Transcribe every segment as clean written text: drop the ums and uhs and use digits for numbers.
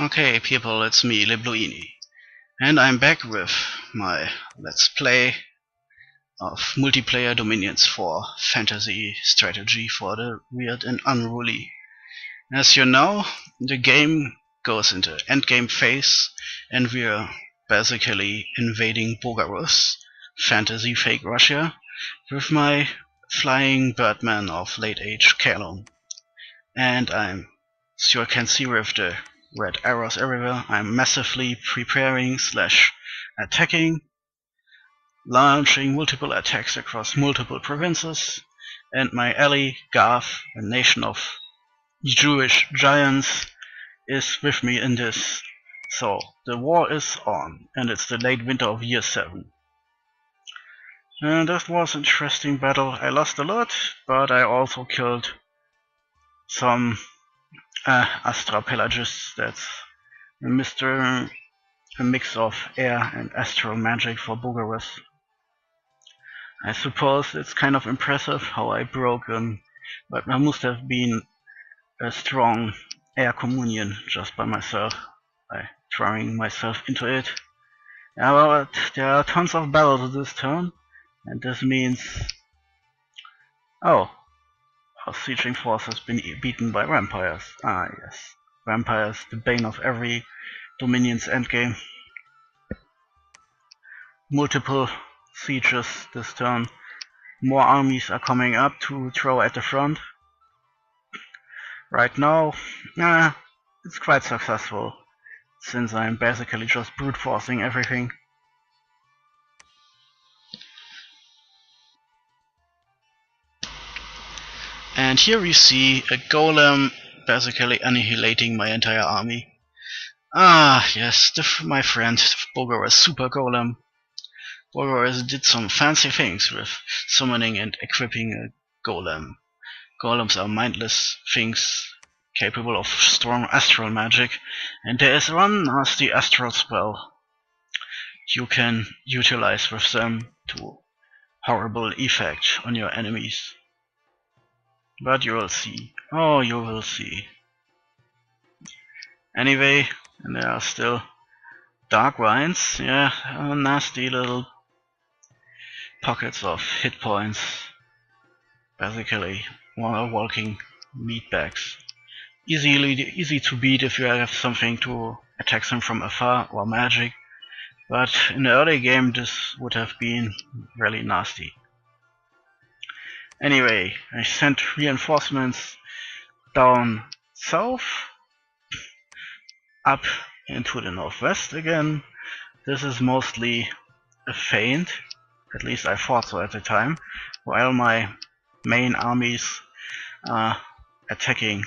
Okay, people, it's me, Libluini, and I'm back with my Let's Play of multiplayer Dominions for fantasy strategy for the weird and unruly. As you know, the game goes into endgame phase, and we're basically invading Bogarus, fantasy fake Russia, with my flying birdman of late age Golem. And I'm, as you can see with the red arrows everywhere, I'm massively preparing / attacking, launching multiple attacks across multiple provinces, and my ally Gav, a nation of Jewish giants, is with me in this. So the war is on, and it's the late winter of year 7. And that was an interesting battle. I lost a lot, but I also killed some Astra Pelagists. That's a mix of air and astral magic for Bogarus. I suppose it's kind of impressive how I broke them, but there must have been a strong air communion just by myself, by throwing myself into it. Yeah, well, there are tons of battles this turn, and this means... Oh, our sieging force has been beaten by vampires. Ah, yes. Vampires, the bane of every Dominion's endgame. Multiple sieges this turn. More armies are coming up to throw at the front. Right now, it's quite successful, since I'm basically just brute forcing everything. And here we see a golem basically annihilating my entire army. Ah, yes, my friend Bogarus Super Golem. Bogarus did some fancy things with summoning and equipping a golem. Golems are mindless things capable of strong astral magic, and there is one nasty astral spell you can utilize with them to horrible effect on your enemies. But you will see. Oh, you will see. Anyway, and there are still dark vines. Yeah, nasty little pockets of hit points. Basically, walking meatbags. Easy to beat if you have something to attack them from afar or magic, but in the early game this would have been really nasty. Anyway, I sent reinforcements down south, up into the northwest again. This is mostly a feint, at least I thought so at the time, while my main armies are attacking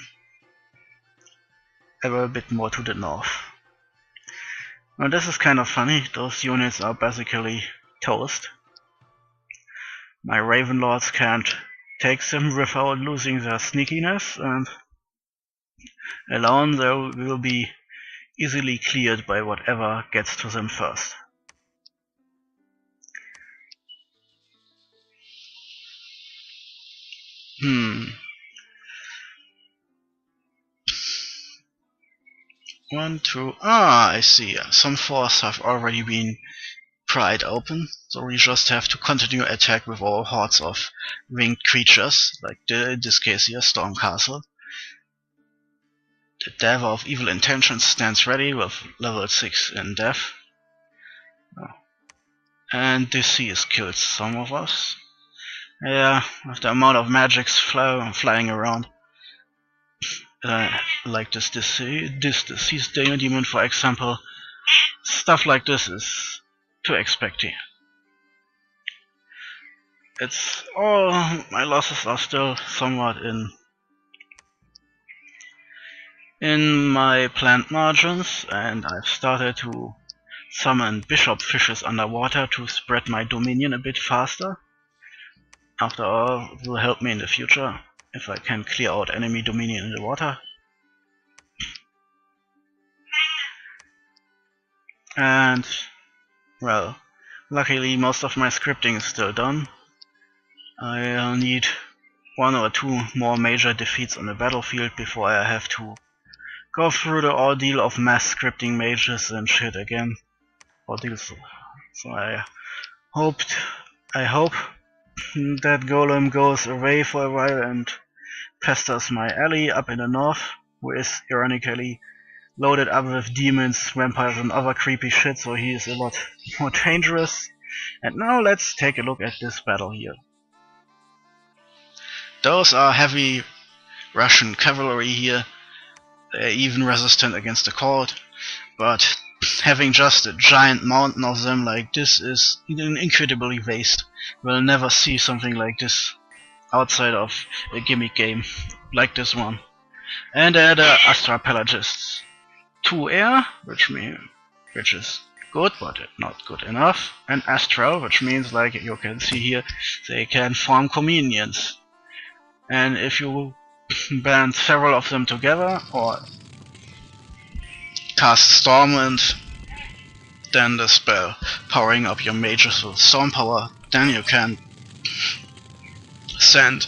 a bit more to the north. Now this is kind of funny, those units are basically toast. My Raven Lords can't take them without losing their sneakiness, and alone they will be easily cleared by whatever gets to them first. One, two, I see. Some forts have already been pried open, so we just have to continue attack with our hordes of winged creatures, like in this case here, Stormcastle. The Dagger of Evil Intentions stands ready with level 6 in death. And Disease kills some of us. Yeah, with the amount of magics flying around. Like this Disease Demon, for example. Stuff like this is to expect here. It's all my losses are still somewhat in my planned margins, and I've started to summon bishop fishes underwater to spread my dominion a bit faster. After all, it will help me in the future if I can clear out enemy dominion in the water. And well, luckily most of my scripting is still done. I'll need 1 or 2 more major defeats on the battlefield before I have to go through the ordeal of mass scripting mages and shit again. Ordeals. So I hope that Golem goes away for a while and pesters my ally up in the north, who is ironically loaded up with demons, vampires and other creepy shit, so he is a lot more dangerous. And now let's take a look at this battle here. Those are heavy Russian cavalry here. They're even resistant against the cold, but having just a giant mountain of them like this is an incredibly waste. We'll never see something like this outside of a gimmick game like this one. And they're the Astra Pelagists. 2 air, which is good, but not good enough. And Astral, which means, like you can see here, they can form communions. And if you band several of them together, or cast Storm and then the spell powering up your mages with storm power, then you can send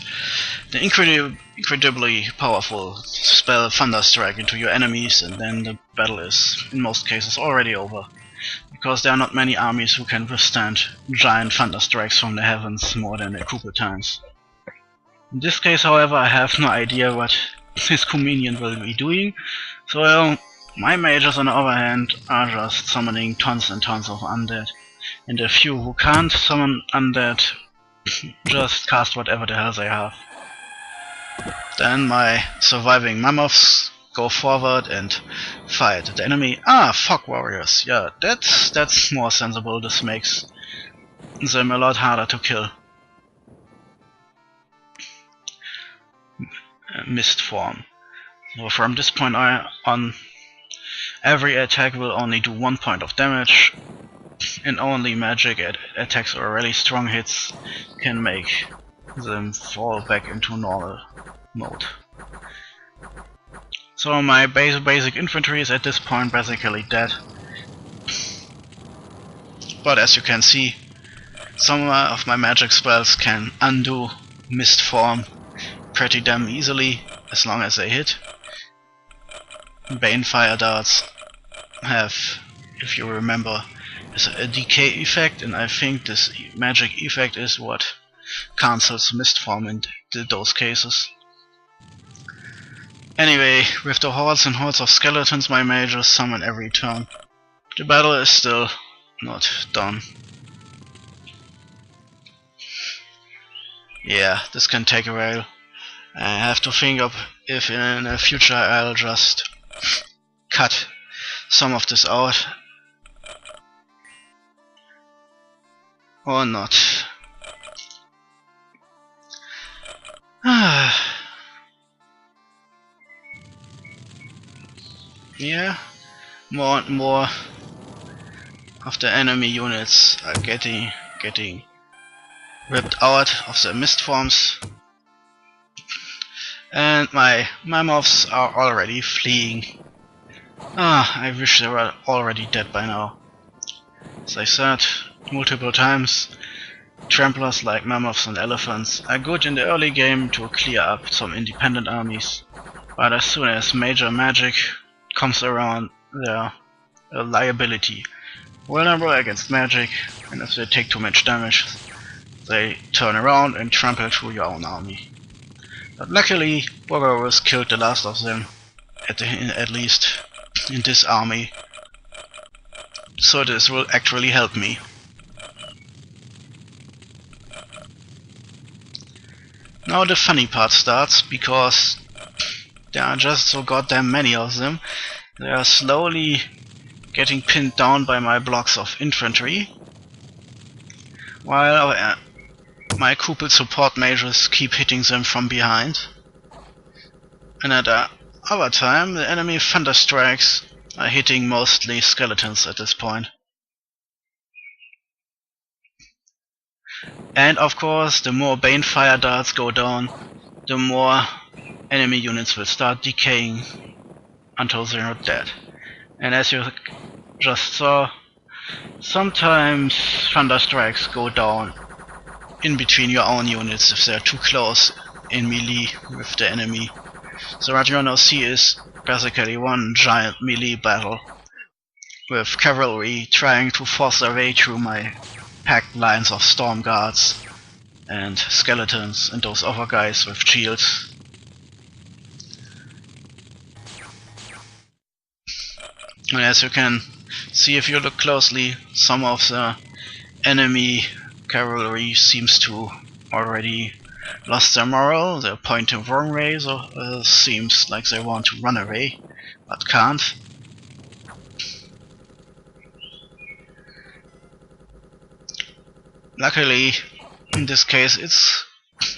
the incredibly powerful spell Thunderstrike into your enemies, and then the battle is, in most cases, already over. Because there are not many armies who can withstand giant Thunderstrikes from the heavens more than a couple times. In this case, however, I have no idea what this communion will be doing, so my mages on the other hand are just summoning tons and tons of undead. And the few who can't summon undead just cast whatever the hell they have. Then my surviving mammoths go forward and fight the enemy. Ah, fuck warriors. Yeah, that's more sensible. This makes them a lot harder to kill. Mist form. So from this point on, every attack will only do 1 point of damage, and only magic attacks or really strong hits can make them fall back into normal mode. So my basic infantry is at this point basically dead. But as you can see, some of my magic spells can undo mist form pretty damn easily, as long as they hit. Bane fire darts have, if you remember, is a decay effect, and I think this magic effect is what cancels mist form in those cases. Anyway, with the hordes and hordes of skeletons my mages summon every turn, the battle is still not done. Yeah, this can take a while. I have to think of if in the future I'll just cut some of this out or not. Yeah, more and more of the enemy units are getting ripped out of the mist forms, and my mammoths are already fleeing. I wish they were already dead by now. As I said multiple times, tramplers like mammoths and elephants are good in the early game to clear up some independent armies, but as soon as major magic comes around, they're a liability. Vulnerable against magic, and if they take too much damage, they turn around and trample through your own army. But luckily, Bogarus killed the last of them, at least in this army, so this will actually help me. Now the funny part starts, because there are just so goddamn many of them. They are slowly getting pinned down by my blocks of infantry, while my couple support mages keep hitting them from behind. And at the other time, the enemy thunderstrikes are hitting mostly skeletons at this point. And of course, the more Bane fire darts go down, the more enemy units will start decaying until they're not dead. And as you just saw, sometimes thunderstrikes go down in between your own units if they're too close in melee with the enemy. So what you now see is basically one giant melee battle, with cavalry trying to force their way through my packed lines of storm guards and skeletons and those other guys with shields. And as you can see if you look closely, some of the enemy cavalry seems to already lost their morale. They're pointing wrong way, so seems like they want to run away, but can't. Luckily, in this case, it's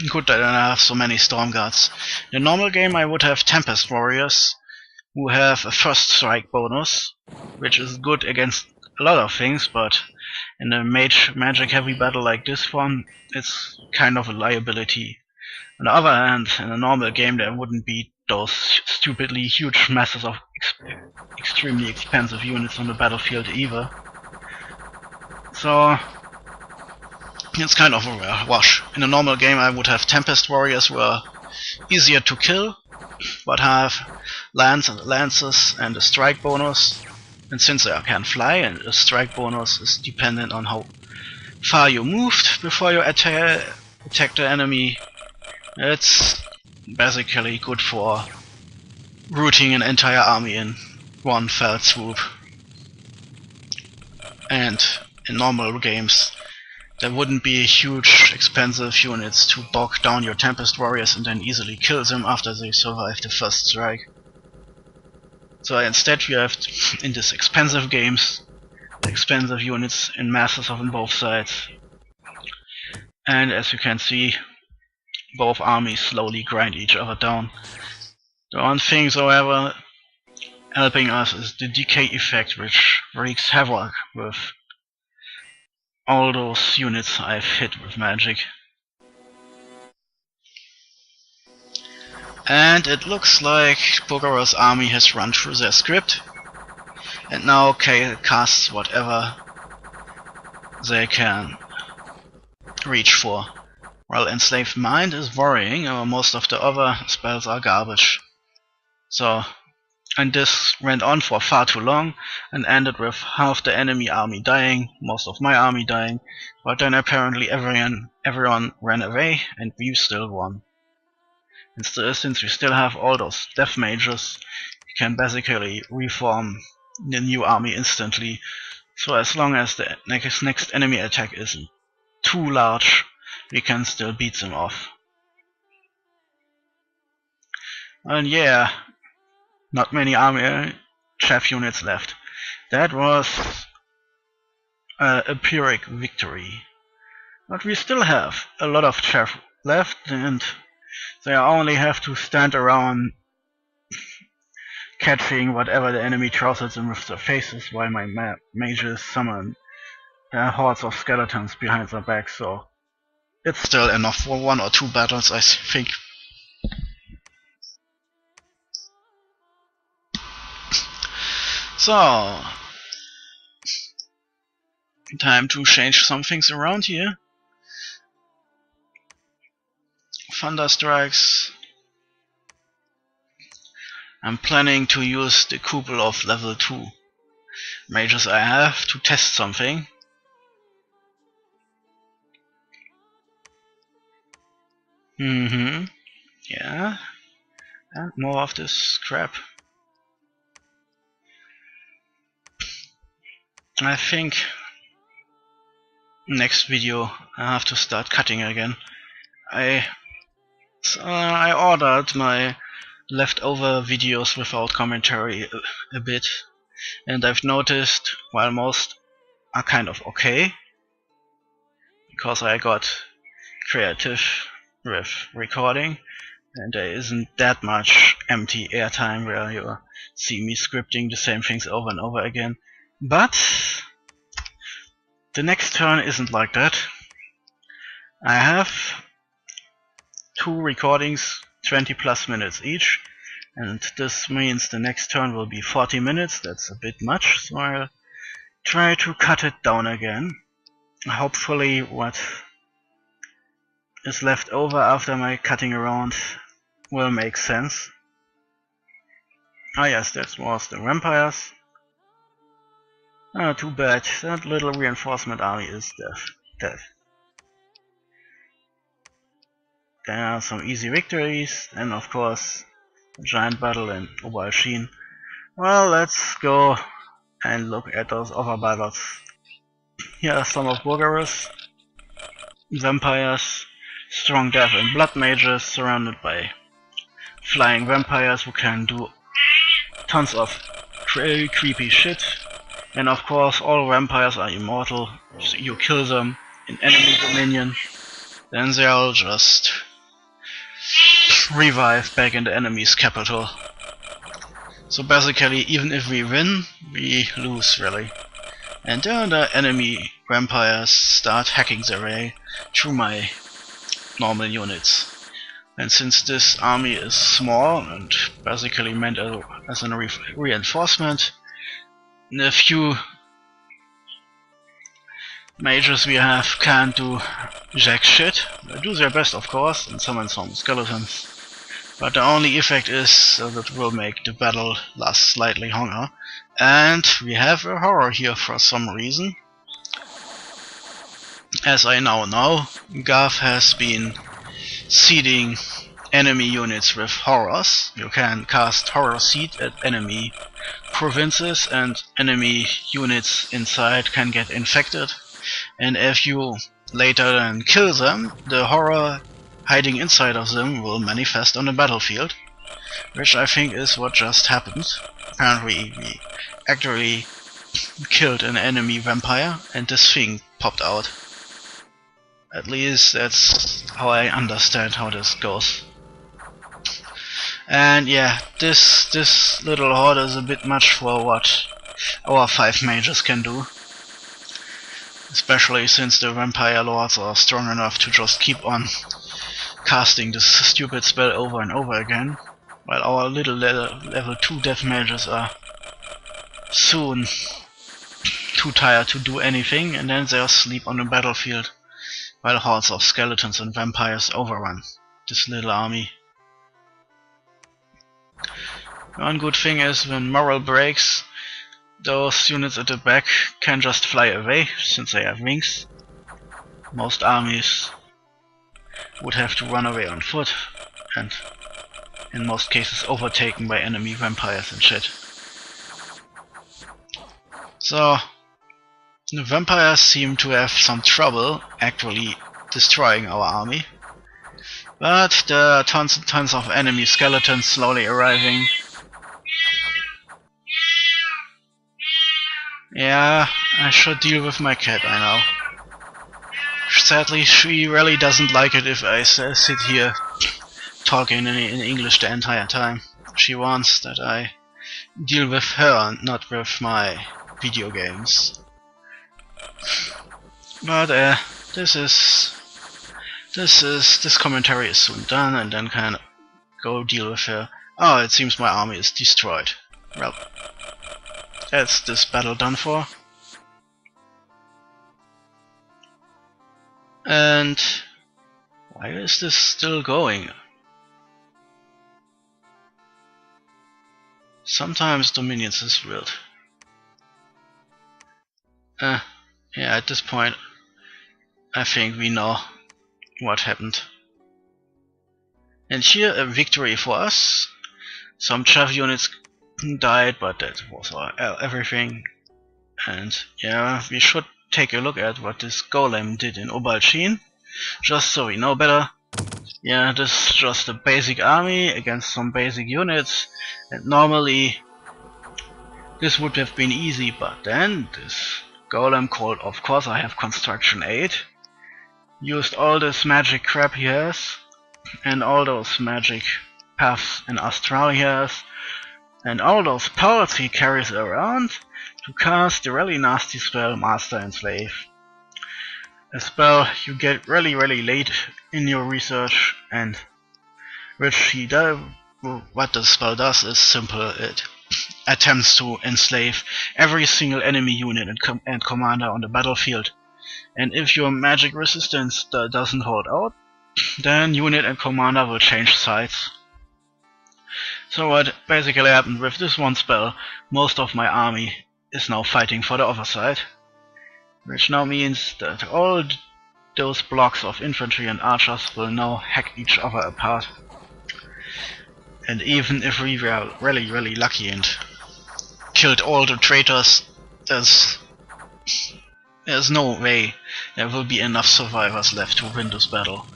good that I have so many storm guards. In a normal game I would have Tempest Warriors, who have a first strike bonus, which is good against a lot of things, but in a magic heavy battle like this one, it's kind of a liability. On the other hand, in a normal game there wouldn't be those stupidly huge masses of extremely expensive units on the battlefield either. So it's kind of a wash. In a normal game I would have Tempest Warriors who are easier to kill, but have lances and a strike bonus. And since they can fly and a strike bonus is dependent on how far you moved before you attack the enemy, it's basically good for routing an entire army in one fell swoop. And in normal games there wouldn't be huge expensive units to bog down your Tempest Warriors and then easily kill them after they survive the first strike. So instead we have, in these expensive games, expensive units in masses on both sides. And as you can see, both armies slowly grind each other down. The one thing, however, helping us is the decay effect, which wreaks havoc with all those units I've hit with magic. And it looks like Bogarus' army has run through their script and now casts whatever they can reach for. While Enslaved Mind is worrying, most of the other spells are garbage. So, and this went on for far too long and ended with half the enemy army dying, most of my army dying, but then apparently everyone ran away and we still won. And since we still have all those death mages, we can basically reform the new army instantly. So as long as the next enemy attack isn't too large, we can still beat them off. And yeah, not many army chef units left. That was a Pyrrhic victory. But we still have a lot of chef left, and they only have to stand around catching whatever the enemy throws at them with their faces, while my mages summon hordes of skeletons behind their backs, so it's still enough for 1 or 2 battles, I think. So, time to change some things around here. Thunder strikes. I'm planning to use the couple of level 2 mages I have to test something. Yeah. And more of this crap. I think next video I have to start cutting again. I ordered my leftover videos without commentary a bit, and I've noticed while most are kind of okay, because I got creative with recording and there isn't that much empty airtime where you see me scripting the same things over and over again. But the next turn isn't like that. I have 2 recordings, 20+ minutes each, and this means the next turn will be 40 minutes. That's a bit much, so I'll try to cut it down again. Hopefully what is left over after my cutting around will make sense. Ah yes, that was the vampires. Ah, too bad. That little reinforcement army is dead. There are some easy victories, and of course, a giant battle in Oberalchin. Well, let's go and look at those other battles. Here are some of Bogarus, vampires, strong death and blood mages surrounded by flying vampires who can do tons of creepy shit. And of course, all vampires are immortal. So you kill them in enemy dominion, then they'll just revive back in the enemy's capital. So basically, even if we win, we lose really. And then the enemy vampires start hacking their way through my normal units. And since this army is small and basically meant as a reinforcement, the few mages we have can't do jack shit. They do their best of course and summon some skeletons. But the only effect is that it will make the battle last slightly longer. And we have a horror here for some reason. As I now know, Gav has been seeding enemy units with horrors. You can cast Horror Seed at enemy provinces and enemy units inside can get infected. And if you later then kill them, the horror hiding inside of them will manifest on the battlefield, which I think is what just happened. Apparently we actually killed an enemy vampire and this thing popped out. At least that's how I understand how this goes. And yeah, this little horde is a bit much for what our 5 mages can do. Especially since the vampire lords are strong enough to just keep on casting this stupid spell over and over again, while our little level 2 death mages are soon too tired to do anything, and then they'll sleep on the battlefield while hordes of skeletons and vampires overrun this little army. One good thing is when morale breaks, those units at the back can just fly away since they have wings. Most armies would have to run away on foot and in most cases overtaken by enemy vampires and shit. So the vampires seem to have some trouble actually destroying our army, but there are tons and tons of enemy skeletons slowly arriving. Yeah, I should deal with my cat, I know. Sadly, she really doesn't like it if I sit here talking in English the entire time. She wants that I deal with her, not with my video games. But this commentary is soon done, and then can go deal with her. Oh, it seems my army is destroyed. Well, that's this battle done for. And why is this still going? Sometimes Dominions is weird. Yeah, at this point I think we know what happened. And here a victory for us. Some chaff units died, but that was everything. And yeah, we should take a look at what this Golem did in Oberalchin, just so we know better. Yeah, this is just a basic army against some basic units, and normally this would have been easy, but then this Golem called, of course I have construction 8, used all this magic crap he has, and all those magic paths in Astral he has, and all those powers he carries around to cast the really nasty spell Master and Slave. A spell you get really late in your research, and which he does. What the spell does is simple. It attempts to enslave every single enemy unit and commander on the battlefield. And if your magic resistance doesn't hold out, then unit and commander will change sides. So what basically happened with this one spell, most of my army is now fighting for the other side, which now means that all those blocks of infantry and archers will now hack each other apart. And even if we were really lucky and killed all the traitors, there's no way there will be enough survivors left to win this battle.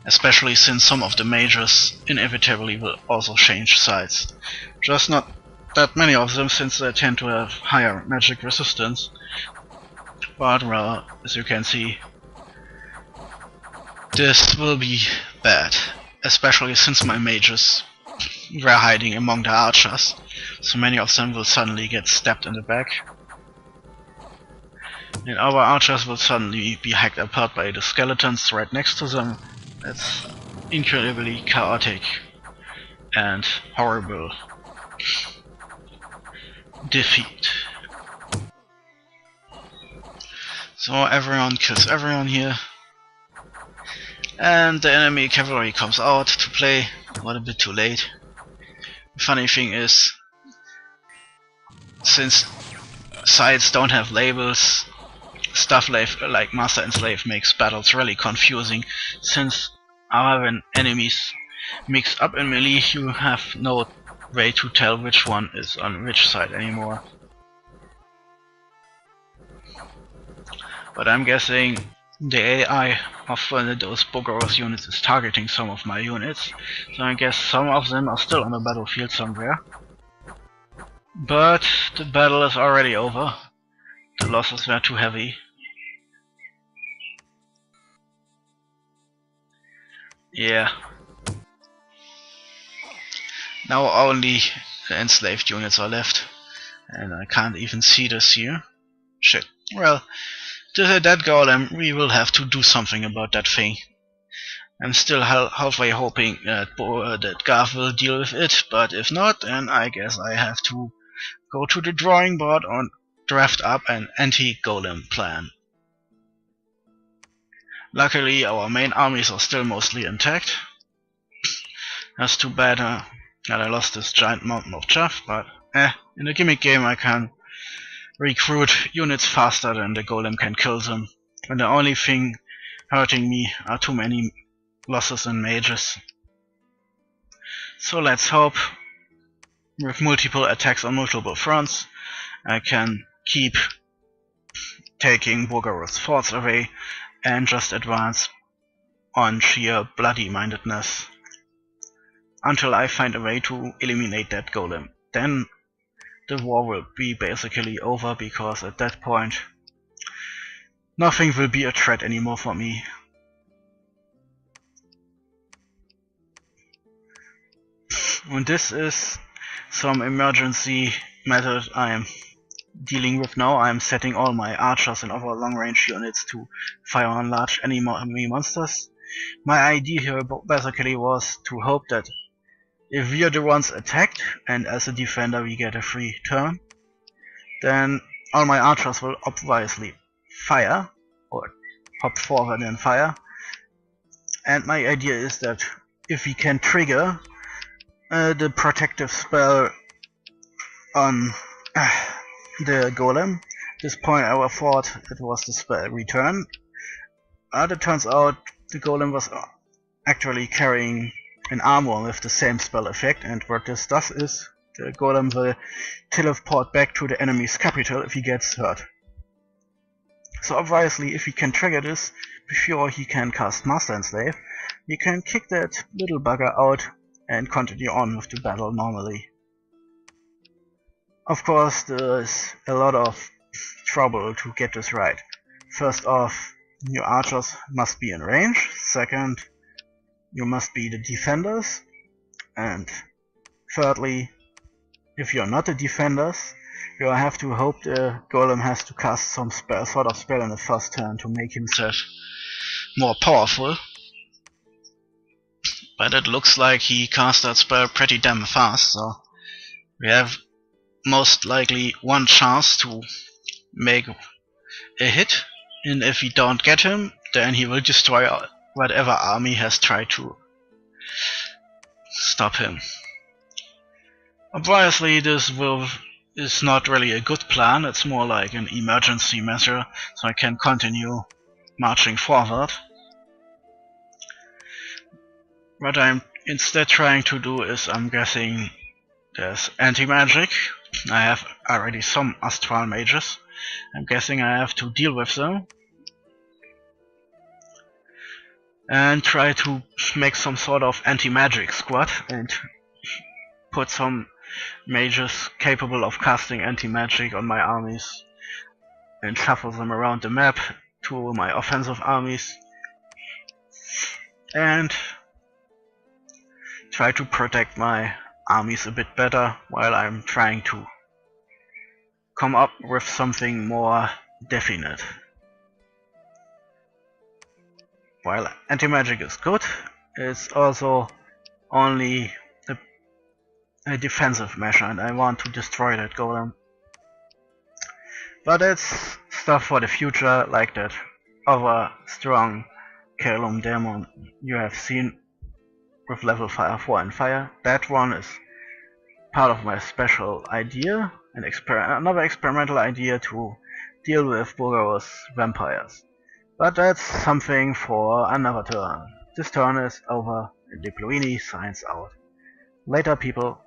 Especially since some of the mages inevitably will also change sides. Just not that many of them, since they tend to have higher magic resistance. But well, as you can see, this will be bad. Especially since my mages were hiding among the archers. So many of them will suddenly get stabbed in the back. And our archers will suddenly be hacked apart by the skeletons right next to them. That's incredibly chaotic and horrible defeat. So everyone kills everyone here. And the enemy cavalry comes out to play, but a bit too late. The funny thing is, since sides don't have labels, stuff like Master and Slave makes battles really confusing, since when enemies mix up in melee, you have no way to tell which one is on which side anymore. But I'm guessing the AI of one of those Bogarus units is targeting some of my units, so I guess some of them are still on the battlefield somewhere. But the battle is already over. The losses were too heavy. Yeah. Now only the enslaved units are left. And I can't even see this here. Shit. Well, to hit that golem, we will have to do something about that thing. I'm still halfway hoping that Garth will deal with it, but if not, then I guess I have to go to the drawing board and draft up an anti-golem plan. Luckily, our main armies are still mostly intact. That's too bad that I lost this giant mountain of chaff, but in a gimmick game I can recruit units faster than the golem can kill them. And the only thing hurting me are too many losses in mages. So let's hope with multiple attacks on multiple fronts I can keep taking Bogarus forts away and just advance on sheer bloody-mindedness until I find a way to eliminate that golem. Then the war will be basically over, because at that point nothing will be a threat anymore for me. And this is some emergency method I am dealing with now. I am setting all my archers and other long-range units to fire on large enemy monsters. My idea here basically was to hope that if we are the ones attacked, and as a defender we get a free turn, then all my archers will obviously fire, or hop forward and fire. And my idea is that if we can trigger the protective spell on the golem, this point I thought it was the spell return. It turns out the golem was actually carrying an armor with the same spell effect, and what this does is the golem will teleport back to the enemy's capital if he gets hurt. So obviously if we can trigger this before he can cast Master and Slave, we can kick that little bugger out and continue on with the battle normally. Of course, there is a lot of trouble to get this right. First off, your archers must be in range. Second, you must be the defenders. And thirdly, if you're not the defenders, you have to hope the golem has to cast some sort of spell in the first turn to make himself more powerful. But it looks like he cast that spell pretty damn fast, so we have most likely one chance to make a hit, and if we don't get him, then he will destroy whatever army has tried to stop him. Obviously is not really a good plan, it's more like an emergency measure, so I can continue marching forward. What I'm instead trying to do is, I'm guessing there's anti-magic. I have already some astral mages. I'm guessing I have to deal with them and try to make some sort of anti-magic squad and put some mages capable of casting anti-magic on my armies and shuffle them around the map to my offensive armies and try to protect my armies a bit better while I'm trying to come up with something more definite. While anti-magic is good, it's also only a defensive measure, and I want to destroy that golem. But it's stuff for the future, like that other strong Golem demon you have seen with level 4 and fire. That one is part of my special idea, another experimental idea to deal with Bogarus vampires. But that's something for another turn. This turn is over and Diploini signs out. Later, people.